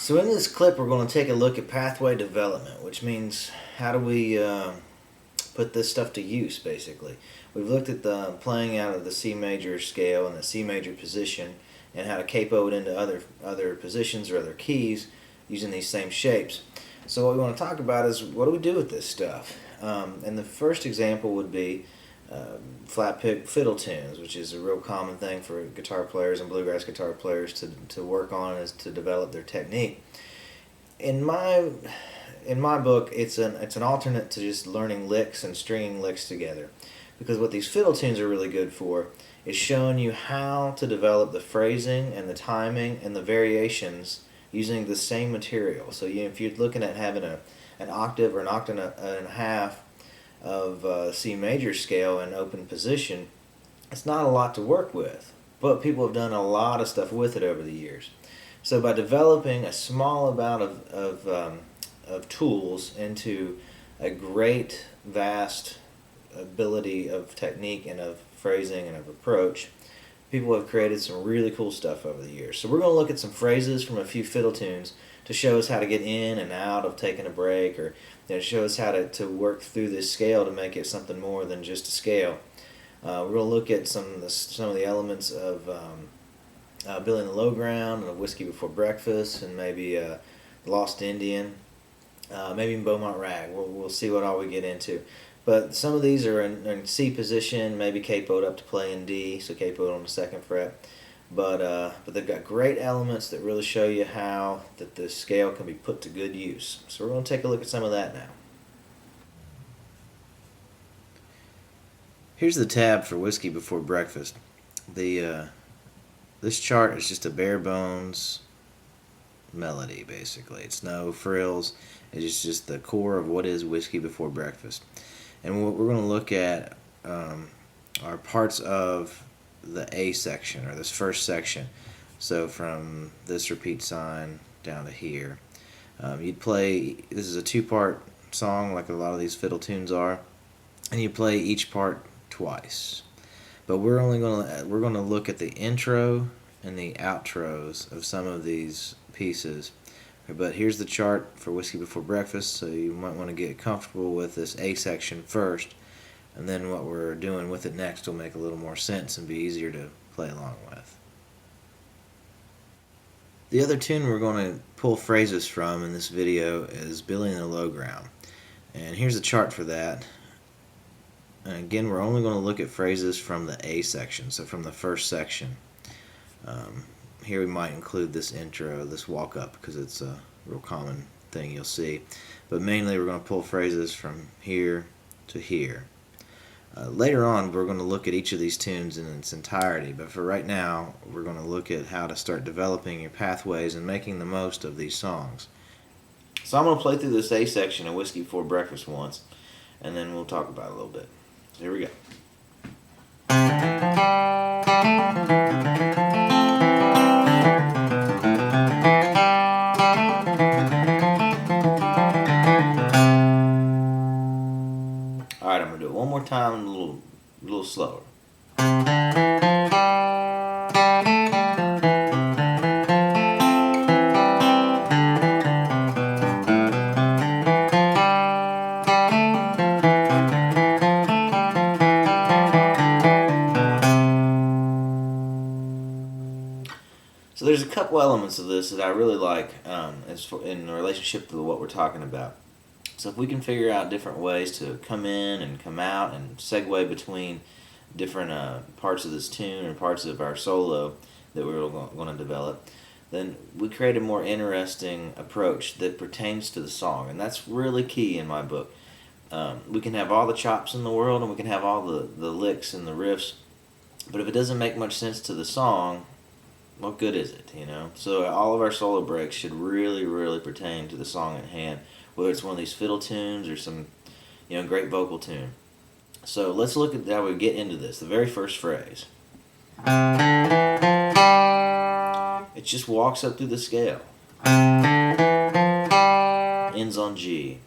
So in this clip, we're going to take a look at pathway development, which means how do we put this stuff to use, basically. We've looked at the playing out of the C major scale and the C major position and how to capo it into other positions or other keys using these same shapes. So what we want to talk about is what do we do with this stuff? And the first example would be flat pick fiddle tunes, which is a real common thing for guitar players and bluegrass guitar players to work on, is to develop their technique. In my book, it's an alternate to just learning licks and stringing licks together, because what these fiddle tunes are really good for is showing you how to develop the phrasing and the timing and the variations using the same material. So if you're looking at having an octave or an octave and a half of C major scale in open position, it's not a lot to work with, but people have done a lot of stuff with it over the years. So by developing a small amount of tools into a great vast ability of technique and of phrasing and of approach, people have created some really cool stuff over the years. So we're going to look at some phrases from a few fiddle tunes to show us how to get in and out of taking a break, or show us how to work through this scale to make it something more than just a scale. We're going to look at some of the elements of Billy and the Lowground, and Whisky Before Breakfast, and maybe Lost Indian, maybe even Beaumont Rag. We'll see what all we get into. But some of these are in C position, maybe capoed up to play in D, so capoed on the 2nd fret. But they've got great elements that really show you how that the scale can be put to good use. So we're going to take a look at some of that now. Here's the tab for Whisky Before Breakfast. This chart is just a bare bones melody, basically. It's no frills. It's just the core of what is Whisky Before Breakfast. And what we're going to look at are parts of the A section, or this first section. So from this repeat sign down to here. You'd play, this is a 2-part song like a lot of these fiddle tunes are, and you play each part twice. But we're going to look at the intro and the outros of some of these pieces. But here's the chart for Whisky Before Breakfast, so you might want to get comfortable with this A section first, and then what we're doing with it next will make a little more sense and be easier to play along with. The other tune we're going to pull phrases from in this video is Billy and the Lowground. And here's a chart for that. And again, we're only going to look at phrases from the A section, so from the first section. Here we might include this intro, this walk up, because it's a real common thing you'll see. But mainly we're going to pull phrases from here to here. Later on we're going to look at each of these tunes in its entirety, but for right now we're going to look at how to start developing your pathways and making the most of these songs. So I'm going to play through this A section of Whisky Before Breakfast once, and then we'll talk about it a little bit. So here we go. Alright, I'm going to do it one more time, a little slower. So there's a couple elements of this that I really like in relationship to what we're talking about. So if we can figure out different ways to come in and come out and segue between different parts of this tune and parts of our solo that we're going to develop, then we create a more interesting approach that pertains to the song. And that's really key in my book. We can have all the chops in the world and we can have all the licks and the riffs, but if it doesn't make much sense to the song, what good is it, So all of our solo breaks should really, really pertain to the song at hand, whether it's one of these fiddle tunes or some, great vocal tune. So let's look at how we get into this. The very first phrase. It just walks up through the scale. Ends on G.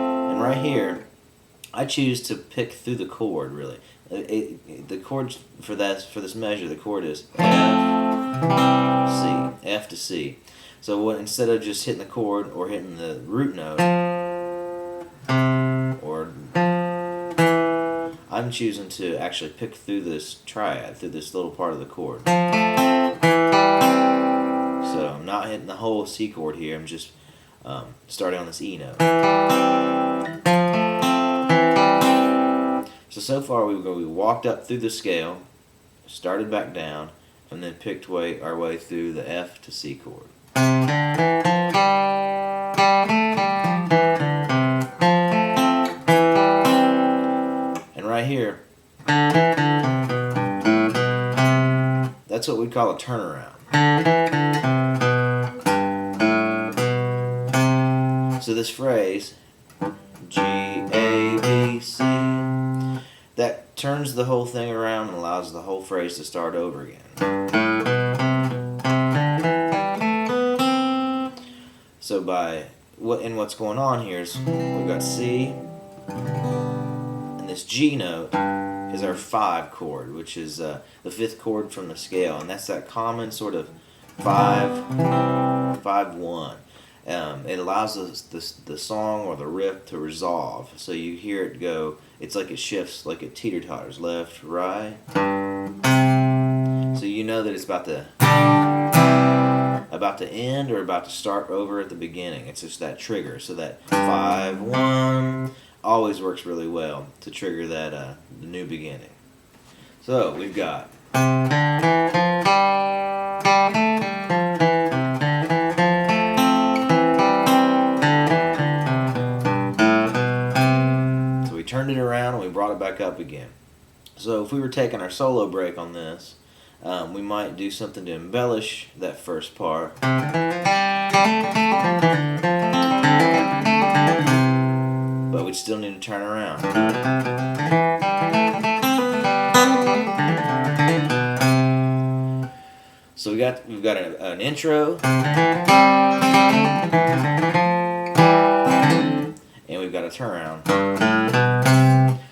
And right here, I I choose to pick through the chord, really. The chord for this measure, the chord is F to C. So instead of just hitting the chord or hitting the root note, or I'm choosing to actually pick through this triad, through this little part of the chord. So I'm not hitting the whole C chord here, I'm just starting on this E note. So far we walked up through the scale, started back down, and then picked our way through the F to C chord. And right here, that's what we call a turnaround. So this phrase, G, A, B, C, that turns the whole thing around and allows the whole phrase to start over again. So what's going on here is we've got C, and this G note is our 5 chord, which is the 5th chord from the scale, and that's that common sort of 5-1. It allows the song or the riff to resolve. So you hear it go, it's like it shifts, like it teeter-totters, left, right. So you know that it's about to end or about to start over at the beginning. It's just that trigger. So that 5-1 always works really well to trigger that the new beginning. So we've got turned it around and we brought it back up again. So if we were taking our solo break on this, we might do something to embellish that first part. But we'd still need to turn around. So we've got an intro, and we've got a turnaround.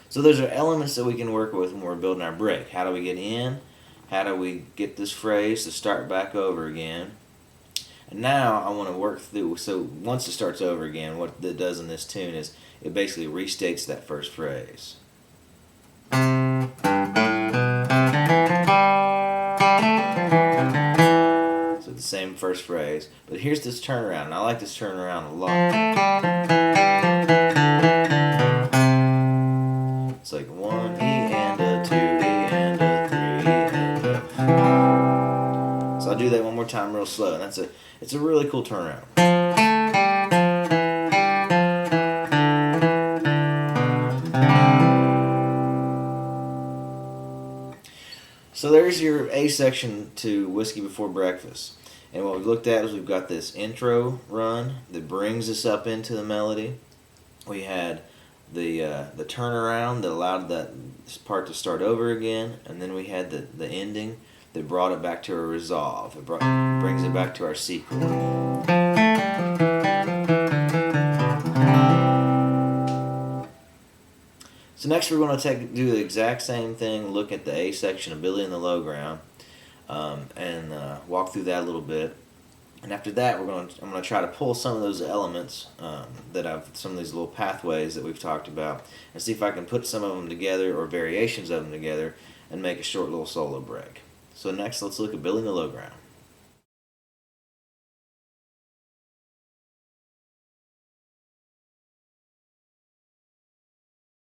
So those are elements that we can work with when we're building our break. How do we get in? How do we get this phrase to start back over again? And now I want to work through, so once it starts over again, what it does in this tune is it basically restates that first phrase. So the same first phrase, but here's this turnaround, and I like this turnaround a lot. It's like 1 E and a 2 E and a 3 and a. So I'll do that one more time real slow, and it's a really cool turnaround. So there's your A section to Whiskey Before Breakfast. And what we've looked at is we've got this intro run that brings us up into the melody. We had the turnaround that allowed this part to start over again, and then we had the ending that brought it back to a resolve. It brings it back to our C chord. So next we're going to do the exact same thing, look at the A section of Billy and the Lowground, and walk through that a little bit. And after that, I'm going to try to pull some of those elements some of these little pathways that we've talked about, and see if I can put some of them together or variations of them together and make a short little solo break. So next, let's look at Billy and the Lowground.